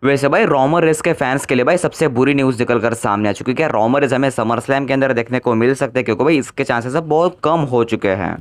वैसे भाई Roman race के फैंस के लिए भाई सबसे बुरी न्यूज़ निकल कर सामने आ चुकी है। क्या रोमन रेस हमें समर स्लैम के अंदर देखने को मिल सकते हैं, क्योंकि भाई इसके चांसेस अब बहुत कम हो चुके हैं।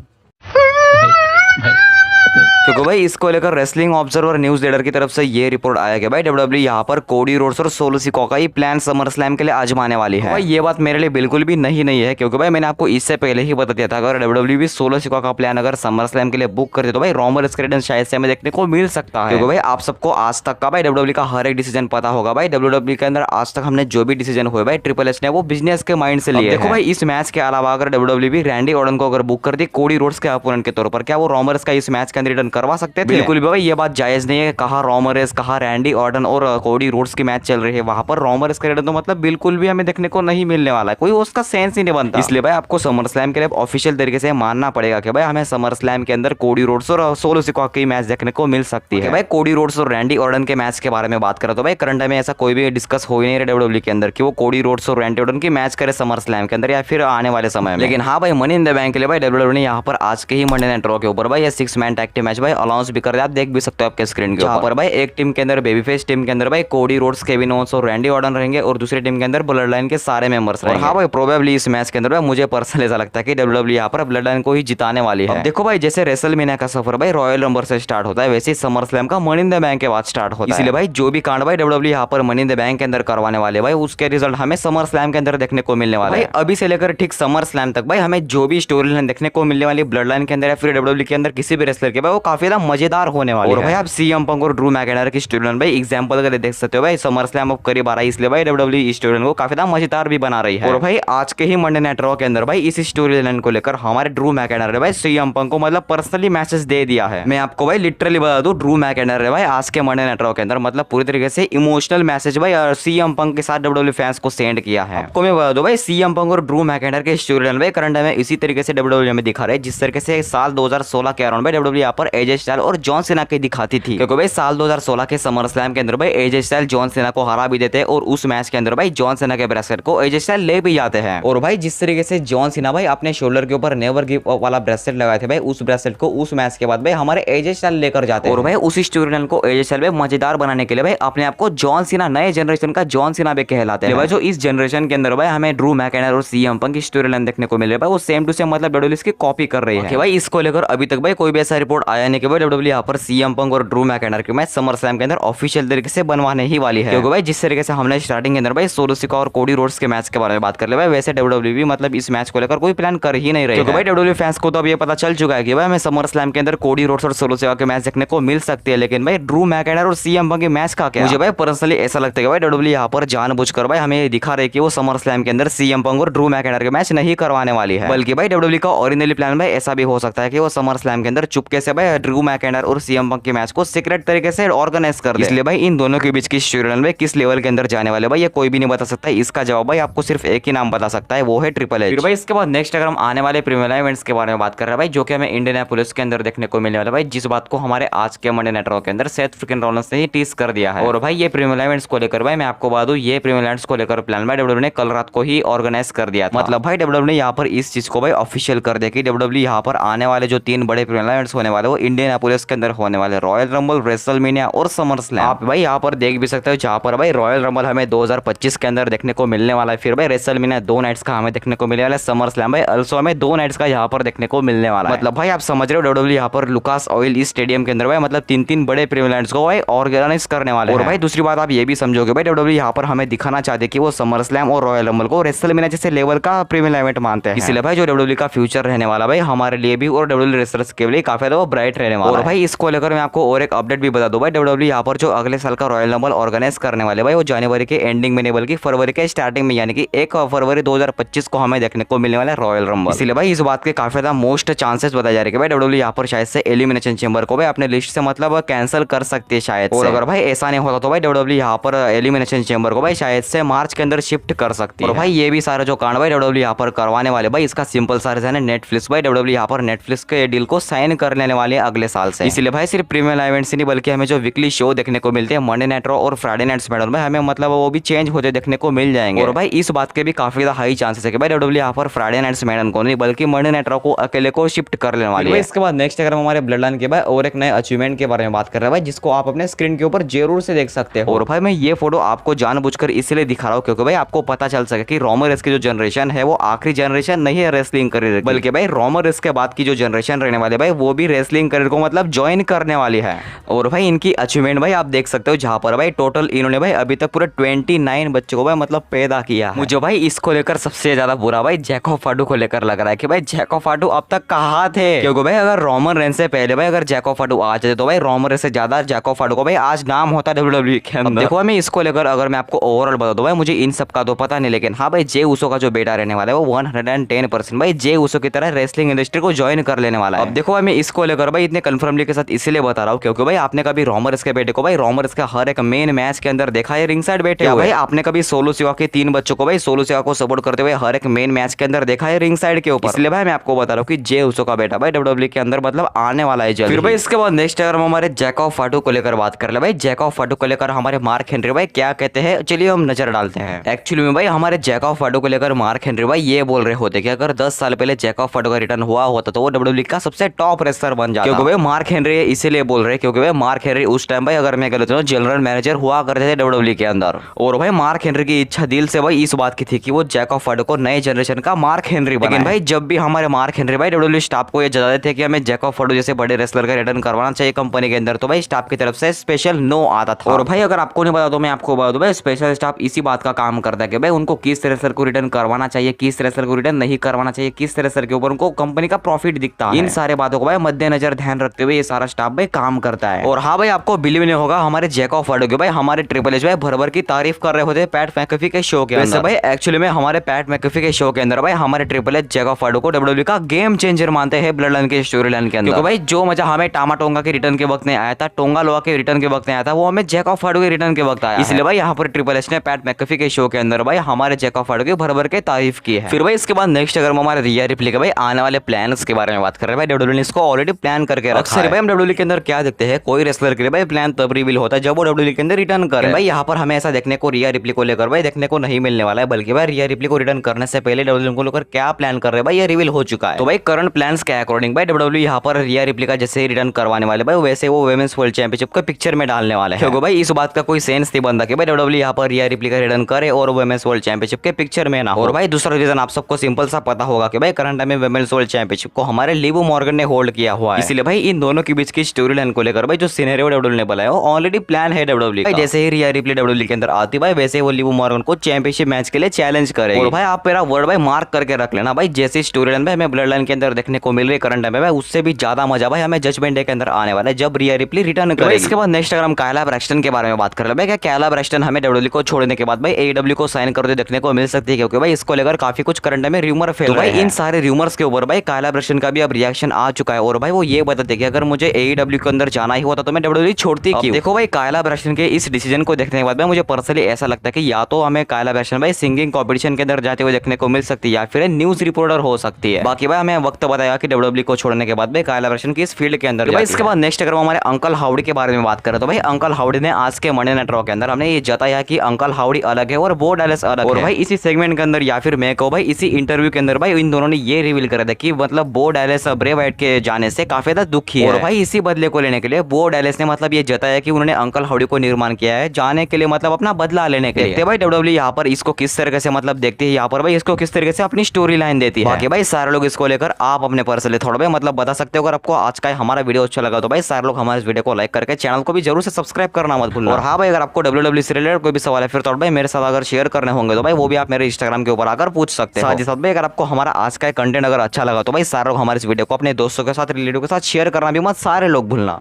क्योंकि भाई इसको लेकर रेसलिंग ऑब्जर्वर न्यूज लीडर की तरफ से ये रिपोर्ट आया कि भाई डब्ल्यूडब्ल्यू यहाँ पर कोडी रोड्स और सोलो सिकोआ का ही प्लान समर स्लैम के लिए आजमाने वाली है। भाई ये बात मेरे लिए बिल्कुल भी नहीं है, क्योंकि भाई मैंने आपको इससे पहले ही बता दिया था अगर डब्ल्यूडब्ल्यू भी सोलो सिकोआ का प्लान अगर समर स्लैम के लिए बुक करते तो भाई रोमन रेस का शायद से हमें देखने को मिल सकता है। क्योंकि भाई आप सबको आज तक का भाई डब्ल्यूडब्ल्यू का हर एक डिसीजन पता होगा। भाई डब्ल्यूडब्ल्यू के अंदर आज तक हमने जो भी डिसीजन हुए भाई ट्रिपल एच ने वो बिजनेस के माइंड से लिए। देखो भाई इस मैच के अलावा अगर डब्ल्यूडब्ल्यू भी रैंडी ऑर्टन को अगर बुक कर दी कोडी रोड्स के अपोनेंट के तौर पर, क्या वो रोमन रेस का इस मैच के अंदर रिटर्न करवा सकते थे? बिल्कुल भी भाई ये बात जायज नहीं है। कहा रोमन रेस, कहा रैंडी ऑर्टन और कोडी रोड्स की मैच चल रही है, वहां पर रोमन रेस का रिटर्न तो मतलब बिल्कुल भी हमें देखने को नहीं मिलने वाला है। कोई उसका सेंस ही नहीं बनता। इसलिए भाई आपको समर स्लैम के लिए ऑफिशियल तरीके से मानना पड़ेगा कि भाई हमें समर स्लैम के अंदर कोडी रोड्स और सोलो सिकोआ की मैच देखने को मिल सकती है। भाई कोडी रोड्स और रैंडी ऑर्टन के मैच के बारे में बात करें तो भाई करंट टाइम में ऐसा कोई भी डिस्कस हो ही नहीं रहा डब्ल्यूडब्ल्यू के अंदर कि वो कोडी रोड्स और रैंडी ऑर्टन की मैच करे समर स्लैम के अंदर या फिर आने वाले समय में। लेकिन हाँ भाई मनी इन द बैंक के लिए भाई डब्ल्यूडब्ल्यू ने यहाँ पर आज के ही मंडे नाइट रॉ के ऊपर भाई ये 6 मैन टैग टीम मैच भाई अनाउंस भी कर दिया। आप देख भी सकते हो आपके स्क्रीन के ऊपर। भाई एक टीम के अंदर बेबी फेस टीम के अंदर भाई कोडी रोड्स, केविन ओवेंस और रैंडी ऑर्टन रहेंगे और दूसरी टीम के अंदर ब्लड लाइन के सारे मेंबर्स रहेंगे। हाँ भाई प्रोबेबली इस मैच के अंदर भाई मुझे पर्सनली ऐसा लगता है कि डब्ल्यूडब्ल्यू यहाँ पर ब्लड लाइन को ही जिताने वाली है। देखो भाई जैसे रेसलमेनिया का सफर भाई रॉयल रंबल से स्टार्ट होता है, वैसे ही समर स्लैम का मनी इन द बैंक के बाद स्टार्ट होता है। इसलिए भाई जो भी कांड भाई डब्ल्यूडब्ल्यू यहाँ पर मनी इन द बैंक के अंदर करवाने वाले भाई उसके रिजल्ट हमें समर स्लैम के अंदर देखने को मिलने वाला है। अभी से लेकर ठीक समर स्लैम तक भाई हमें जो भी स्टोरी लाइन देखने को मिलने वाली ब्लड लाइन के अंदर या फिर डब्ल्यूडब्ल्यू के अंदर किसी भी रेसलर के भाई वो काफी ज्यादा मजेदार होने वाली है। और भाई आप सीएम पंक और ड्रू मैकइंटायर की स्टोरी लाइन भाई एग्जांपल के लिए देख सकते हो भाई समर स्लैम अब करीब आ रहा है, इसलिए भाई डब्ल्यूडब्ल्यू स्टोरी लाइन को काफी ज्यादा मजेदार भी बना रही है। और भाई आज के ही मंडे नाइट रॉ के अंदर भाई इस स्टोरी लाइन को लेकर हमारे ड्रू मैकइंटायर ने भाई सीएम पंक को मतलब पर्सनली मैसेज दे दिया है। मैं आपको भाई लिटरली बता दूं ड्रू मैकइंटायर ने भाई आज के मंडे नाइट रॉ के अंदर मतलब पूरी तरीके से इमोशनल मैसेज भाई सीएम पंक के साथ डब्ल्यूडब्ल्यू फैंस को सेंड किया है। आपको मैं बता दूं भाई सीएम पंक और ड्रू मैकइंटायर के स्टोरी लाइन भाई करंट में इसी तरीके से डब्ल्यूडब्ल्यू में दिखा रहे हैं जिस तरीके से साल 2016 के अराउंड भाई डब्ल्यूडब्ल्यू यहाँ पर एजे स्टाइल और जॉन सीना की दिखाती थी। क्योंकि भाई साल 2016 के समर स्लैम के अंदर भाई एजे स्टाइल जॉन सीना को हरा भी देते हैं और उस मैच के अंदर भाई जॉन सीना के ब्रेसलेट को एजे स्टाइल ले भी जाते हैं। और भाई जिस तरीके से जॉन सीना भाई अपने शोल्डर के ऊपर नेवर गिव अप वाला ब्रेसलेट लगाए थे भाई उस ब्रेसलेट को उस मैच के बाद भाई हमारे एजे स्टाइल लेकर जाते हैं। और भाई उस स्टोरी लाइन को एजे स्टाइल में मजेदार बनाने के लिए भाई अपने आप को जॉन सीना नए जनरेशन का जॉन सीना भी कहलाते हैं। भाई जो इस जनरेशन के अंदर भाई हमें ड्रू मैकइंटायर और सीएम पंक की स्टोरी लाइन देखने को मिल रही है भाई वो सेम टू सेम मतलब डब्ल्यूडब्ल्यू इसकी कॉपी कर रही है। भाई इसको लेकर अभी तक भाई कोई भी ऐसा रिपोर्ट आया नहीं कि भाई डब्ल्यूडब्ल्यू यहाँ पर सीएम पंक और ड्रू मैकइंटायर की मैच समर स्लैम के अंदर ऑफिशियल तरीके से बनवाने ही वाली है। क्योंकि भाई जिस तरीके से हमने स्टार्टिंग के अंदर भाई सोलो सिकोआ और कोडी रोड्स के मैच के बारे में बात कर ले भाई वैसे डब्ल्यूडब्ल्यू भी मतलब इस मैच को लेकर कोई प्लान कर ही नहीं रही। क्योंकि भाई डब्ल्यूडब्ल्यू फैंस को तो अब ये पता चल चुका है कि भाई हमें समर स्लैम के अंदर कोडी रोड्स और सोलो सिकोआ के मैच देखने को मिल सकती है, लेकिन भाई ड्रू मैकइंटायर और सीएम पंक के मैच का क्या? मुझे भाई पर्सनली ऐसा लगता है कि भाई डब्ल्यूडब्ल्यू यहाँ पर जानबूझकर भाई हमें दिखा रहे कि वो समर स्लैम के अंदर सीएम पंक और ड्रू मैकइंटायर के मैच नहीं करवाने वाली है, बल्कि भाई डब्ल्यूडब्ल्यू का ओरिजिनली प्लान भाई ऐसा भी हो सकता है कि वो समर स्लैम के अंदर चुपके से भाई ड्रू मैकइंटायर और सीएम पंक के मैच को सीक्रेट तरीके से ऑर्गेनाइज कर दे। इसलिए भाई इन दोनों के बीच की स्टोरी लाइन भाई किस लेवल के अंदर जाने वाले भाई ये कोई भी नहीं बता सकता। इसका जवाब भाई आपको सिर्फ एक ही नाम बता सकता है, वो है ट्रिपल एच। फिर भाई इसके बाद नेक्स्ट अगर हम आने वाले प्रीमियर इवेंट्स के बारे में बात कर रहे हैं भाई जो कि हमें इंडियानापोलिस के अंदर देखने को मिलने वाला भाई जिस बात को हमारे आज के मंडे नाइट रॉ के अंदर सेथ फ्रीकिन रॉलिंस ने ही टीज कर दिया है। और भाई ये प्रीमियर इवेंट्स को लेकर भाई मैं आपको बता दूं ये प्रीमियर इवेंट्स को लेकर प्लान भाई डब्ल्यूडब्ल्यू ने कल रात को ही ऑर्गेनाइज कर दिया था। मतलब भाई डब्ल्यूडब्ल्यू ने यहाँ पर इस चीज को भाई ऑफिशियल कर दिया कि डब्ल्यूडब्ल्यू यहाँ पर आने वाले जो 3 बड़े प्रीमियर इवेंट्स होने वाले वो इंडियानापोलिस के अंदर होने वाले रॉयल रंबल, रेसलमेनिया और समर स्लैम। आप भाई यहाँ पर देख भी सकते हो जहाँ पर भाई रॉयल रंबल हमें 2025 के अंदर देखने को मिलने वाला है, फिर भाई रेसलमेनिया 2 नाइट्स का हमें देखने को मिलने वाला है, समर स्लैम भाई अल्सो हमें 2 नाइट्स का यहाँ पर देखने को मिलने वाला है। मतलब भाई आप समझ रहे हो डब्ल्यूडब्ल्यू यहाँ पर लुकास ऑयल इस स्टेडियम के अंदर भाई मतलब 3 बड़े प्रीमियर इवेंट्स को भाई ऑर्गेनाइज करने वाले हैं। और भाई दूसरी बात आप ये भी समझोगे भाई डब्ल्यूडब्ल्यू यहाँ पर हमें दिखाना चाहते हैं कि वो समर स्लैम और रॉयल रंबल को रेसलमेनिया जैसे लेवल का प्रीमियर इवेंट मानते हैं। इसलिए भाई जो डब्ल्यूडब्ल्यू का फ्यूचर रहने वाला भाई हमारे लिए भी और डब्ल्यूडब्ल्यू रेसलर्स के लिए काफी ज्यादा ब्राइट रहने वाला है। और भाई इसको लेकर मैं आपको और एक अपडेट भी बता दूं भाई डब्ल्यूडब्ल्यू यहाँ पर जो अगले साल का रॉयल रंबल ऑर्गेनाइज करने वाले भाई वो जनवरी के एंडिंग में नहीं बल्कि फरवरी के स्टार्टिंग में यानी कि 1 फरवरी 2025 को हमें देखने को मिलने वाला है रॉयल रंबल। इसलिए भाई इस बात के काफी ज्यादा मोस्ट चांसेस बताए जा रहे हैं भाई डब्ल्यूडब्ल्यू यहाँ पर शायद से एलिमिनेशन चेंबर को भाई अपने लिस्ट से मतलब कैंसिल कर सकती है शायद। और अगर भाई ऐसा नहीं होता तो भाई डब्ल्यूडब्ल्यू यहाँ पर एलिमिनेशन चेंबर को भाई शायद से मार्च के अंदर शिफ्ट कर सकती है। और भाई ये भी सारे जो कांड भाई डब्ल्यूडब्ल्यू यहाँ पर करवाने वाले भाई इसका सिंपल सा रीजन है नेटफ्लिक्स। भाई डब्ल्यूडब्ल्यू यहाँ पर नेटफ्लिक्स के डील को साइन कर लेने वाले अगले साल से। इसलिए भाई सिर्फ प्रीमियम इवेंट्स ही नहीं बल्कि हमें जो वीकली शो देखने को मिलते हैं मंडे नाइट रॉ और फ्राइडे नाइट स्मैकडाउन में, हमें मतलब वो भी चेंज होते देखने को मिल जाएंगे। और भाई इस बात के भी काफी ज्यादा हाई चांसेस है कि भाई डब्ल्यूडब्ल्यूई यहाँ पर फ्राइडे नाइट स्मैकडाउन को नहीं बल्कि मंडे नाइट रॉ को अकेले को शिफ्ट कर लेने वाली है। इसके बाद नेक्स्ट अगर हम हमारे ब्लड लाइन के बाद और एक नए अचीवमेंट के बारे में बात कर रहे हैं भाई, जिसको आप अपने स्क्रीन के ऊपर जरूर से देख सकते हो। और भाई मैं ये फोटो आपको जानबूझकर इसलिए दिखा रहा हूँ क्योंकि भाई आपको पता चल सके कि रोमन रेस की जो जनरेशन है वो आखिरी जनरेशन नहीं है रेसलिंग करियर, बल्कि भाई रोमन रेस के बाद की जो जनरेशन रहने वाली है भाई वो भी रेसलिंग करियर को मतलब ज्वाइन करने वाली है। और भाई इनकी अचीवमेंट भाई आप देख सकते हो, जहां पर भाई टोटल इन्होंने भाई अभी तक पूरे 29 बच्चों को भाई मतलब पैदा किया। मुझे भाई इसको लेकर सबसे ज्यादा बुरा भाई जैको फाडू को लेकर लग रहा है कि भाई जैको फाडू अब तक कहाँ थे, क्योंकि भाई अगर रोमन रेन से पहले भाई अगर जैको फाडू आ जाते तो भाई रोमन रेन से ज्यादा जैको फाडू को भाई आज नाम होता डब्ल्यूडब्ल्यूई के अंदर। देखो मैं इसको लेकर अगर मैं आपको ओवरऑल बता दूं भाई, मुझे इन सब का तो पता नहीं, लेकिन हाँ भाई जे उसो का जो बेटा रहने वाला है वो 110% भाई जे उसो की तरह रेसलिंग इंडस्ट्री को ज्वाइन कर लेने वाला है। अब देखो भाई मैं इसको लेकर भाई इतने कंफर्मली के साथ इसीलिए बता रहा हूँ क्योंकि भाई आपने कभी रोमन रेस के बेटे को भाई रोमन रेस का हर एक मेन मैच के अंदर देखा है रिंग साइड बैठे हुए। भाई आपने कभी सोलो सिवा के 3 बच्चों को भाई सोलो सिवा को सपोर्ट करते हुए हर एक मेन मैच के अंदर देखा है रिंग साइड के ऊपर। इसलिए भाई मैं आपको बता रहा हूँ कि जे उसो का बेटा भाई डब्ल्यूडब्ल्यूई के अंदर मतलब आने वाला है जल्द। फिर भाई इसके बाद नेक्स्ट अगर हम हमारे जैको फाडू को लेकर बात कर ले भाई, जैको फाडू को लेकर हमारे मार्क हेनरी भाई क्या कहते हैं, चलिए हम नजर डालते हैं। एक्चुअली में भाई हमारे जैको फाडू को लेकर मार्क हेनरी भाई ये बोल रहे होते कि अगर 10 साल पहले जैको फाडू का रिटर्न हुआ होता तो वो डब्ल्यूडब्ल्यूई का सबसे टॉप रेसलर बन जाता। क्योंकि भाई मार्क हेनरी इसीलिए बोल रहे क्योंकि भाई मार्क हेनरी उस टाइम भाई अगर मैं गलत हूं जनरल मैनेजर हुआ करते थे डब्ल्यूडब्ल्यूई के अंदर। और भाई मार्क हेनरी की इच्छा दिल से भाई इस बात की थी कि वो जैको फाडू को नए जनरेशन का मार्क हेनरी बनाए। लेकिन भाई जब भी हमारे मार्क हेनरी भाई डब्ल्यूडब्ल्यूई स्टाफ को ये जताते थे कि हमें जैको फाडू जैसे बड़े रेसलर का रिटर्न करवाना चाहिए कंपनी के अंदर, तो भाई स्टाफ की तरफ से स्पेशल नो आता था। और भाई अगर आपको नहीं बता तो मैं आपको बता दूं भाई स्पेशल स्टाफ इसी बात का काम करता है कि भाई उनको किस रेसलर को रिटर्न करवाना चाहिए, किस रेसलर को रिटर्न नहीं करवाना चाहिए, किस रेसलर के ऊपर उनको कंपनी का प्रॉफिट दिखता है। इन सारे बातों को भाई मद्देनजर ध्यान रखते हुए ये सारा स्टाफ भाई काम करता है। और हाँ भाई आपको बिलीव नहीं होगा हमारे जैको फाडू के भाई हमारे ट्रिपल एच भाई भर भर की तारीफ कर रहे होते पैट मैकेफी के शो के अंदर। भाई एक्चुअली में हमारे पैट मैकेफी के शो के अंदर भाई हमारे ट्रिपल एच जैको फाडू को डब्ल्यूडब्ल्यूई का गेम चेंजर मानते हैं ब्लड लाइन के स्टोरी लाइन के अंदर। क्योंकि भाई जो मजा हमें टामा टोंगा के रिटर्न के वक्त नहीं आया था, टोंगा लोआ के रिटर्न के वक्त नहीं आया था, वो हमें जैको फाडू के रिटर्न के वक्त आया। इसलिए भाई यहाँ पर ट्रिपल एच ने पैट मैकेफी के शो के अंदर भाई हमारे जैको फाडू के भर भर के तारीफ की है। फिर भाई इसके बाद नेक्स्ट अगर हम हमारे रिया रिप्ली के भाई आने वाले प्लान्स के बारे में बात कर रहे हैं भाई, डब्ल्यूडब्ल्यूई ने इसको ऑलरेडी प्लान करके रखा है। भाई हम डब्ल्यूडब्ल्यूई के अंदर क्या देखते हैं, कोई रेसलर के लिए भाई प्लान तब रिवील होता है जब वो डब्ल्यूडब्ल्यूई के अंदर रिटर्न करे। भाई यहाँ पर हमें ऐसा देखने को रिया रिप्ली को लेकर भाई देखने को नहीं मिलने वाला है, बल्कि भाई रिया रिप्ली को रिटर्न करने से पहले डब्ल्यूडब्ल्यूई को लेकर क्या प्लान कर रहे हैं भाई ये रिवील हो चुका है। तो भाई करंट प्लान्स के अकॉर्डिंग भाई डब्ल्यूडब्ल्यूई यहाँ पर रिया रिप्ली का जैसे रिटर्न करवाने वाले भाई वैसे वो वुमेन्स वर्ल्ड चैंपियनशिप को पिक्चर में डालने वाले हैं। क्योंकि भाई इस बात का कोई सेंस नहीं बनता कि भाई डब्ल्यूडब्ल्यूई यहाँ पर रिया रिप्ली का रिटर्न करे और वुमेन्स वर्ल्ड चैंपियनशिप के पिक्चर में ना हो। और भाई दूसरा रीजन आप सबको सिंपल सा पता होगा कि भाई करंट टाइम में वुमेन्स वर्ल्ड चैंपियनशिप को हमारे लिव मॉर्गन ने होल्ड किया हुआ है। इसलिए भाई इन दोनों के बीच की स्टोरी लाइन को लेकर भाई जो सिनेरियो डब्ल्यूडब्ल्यूई ने बनाया वो ऑलरेडी प्लान है डब्ल्यूडब्ल्यूई का। जैसे ही रिया रिप्ली डब्ल्यूडब्ल्यूई के अंदर आती भाई वैसे वो लिव मॉर्गन को चैंपियनशिप मैच के लिए चैलेंज करे। और भाई आप मेरा वर्ड भाई मार्क करके रख लेना भाई, जैसी स्टोरी लाइन भाई हमें ब्लड लाइन के अंदर देखने को मिल रही है करंट टाइम में भाई उससे भी ज्यादा मजा भाई हमें जजमेंट डे के अंदर आने वाला है जब रिया रिप्ली रिटर्न करेगी। इसके बाद नेक्स्ट अगर हम कायला ब्रैक्सटन के बारे में बात कर रहे हैं भाई, क्या कायला ब्रैक्सटन हमें डब्ल्यूडब्ल्यूई को छोड़ने के बाद भाई एडब्ल्यू को साइन करते देखने को मिल सकती है, क्योंकि भाई इसको लेकर काफी कुछ करंट में रूमर फैल रहे हैं। इन सारे रूमर्स के ऊपर भाई कायला ब्रैक्सटन का भी अब रिएक्शन आ चुका है और भाई वो ये बताते कि अगर मुझे एडब्ल्यू के अंदर जाना ही होता तो मैं डब्ल्यूडब्ल्यूई छोड़ती क्यों। देखो भाई कायला ब्रैक्सटन के इस डिसीजन को देखने के बाद भाई मुझे पर्सनली ऐसा लगता है कि या तो हमें कायला ब्रैक्सटन भाई सिंगिंग कॉम्पिटिशन के अंदर जाते हुए देखने को मिल सकती है या फिर न्यूज रिपोर्टर हो सकती है। बाकी भाई हमें वक्त बताया कि डब्ल्यूडब्ल्यूई को छोड़ने के बाद भाई कायला ब्रैक्सटन की इस फील्ड के अंदर। इसके बाद नेक्स्ट अगर हमारे अंकल हाउडी के बारे में बात करें तो भाई अंकल हाउडी ने आज के मंडे नाइट रॉ के अंदर हमने ये जताया कि अंकल हाउडी अलग है और बो डैलेस अलग है। और भाई इसी सेगमेंट के अंदर या फिर मैं कहूं भाई इसी इंटरव्यू के अंदर भाई इन दोनों ने ये रिवील कर दिया कि मतलब बो डैलेस ब्रे वाइट के जाने से काफी ज्यादा दुखी है। और भाई इसी बदले को लेने के लिए बो डैलेस ने मतलब ये जताया कि उन्होंने अंकल हाउडी को निर्माण किया है जाने के लिए, मतलब अपना बदला लेने के लिए। भाई डब्ल्यूडब्ल्यूई यहाँ पर इसको किस तरीके से मतलब देखती है, यहाँ पर भाई इसको किस तरीके से अपनी स्टोरी लाइन देती है। बाकी भाई सारे लोग इसको लेकर आप अपने पर्सनली थोड़ा भाई मतलब बता सकते हो। अगर आपको आज का हमारा वीडियो अच्छा लगा तो भाई सारे लोग हमारे इस वीडियो को लाइक करके चैनल को भी जरूर से सब्सक्राइब करना मत भूलना। और हाँ भाई अगर आपको डब्ल्यूडब्ल्यूई से रिलेटेड कोई भी सवाल है फिर तो भाई मेरे साथ अगर शेयर करने होंगे तो भाई वो भी आप मेरे इंस्टाग्राम के ऊपर आकर पूछ सकते हैं। साथ ही साथ भाई अगर आपको हमारा आज का कंटेंट अगर अच्छा लगा तो भाई सारे लोग हमारे इस वीडियो को अपने दोस्तों के साथ रिलेटिव के साथ शेयर करना भी मत सारे लोग भूलना।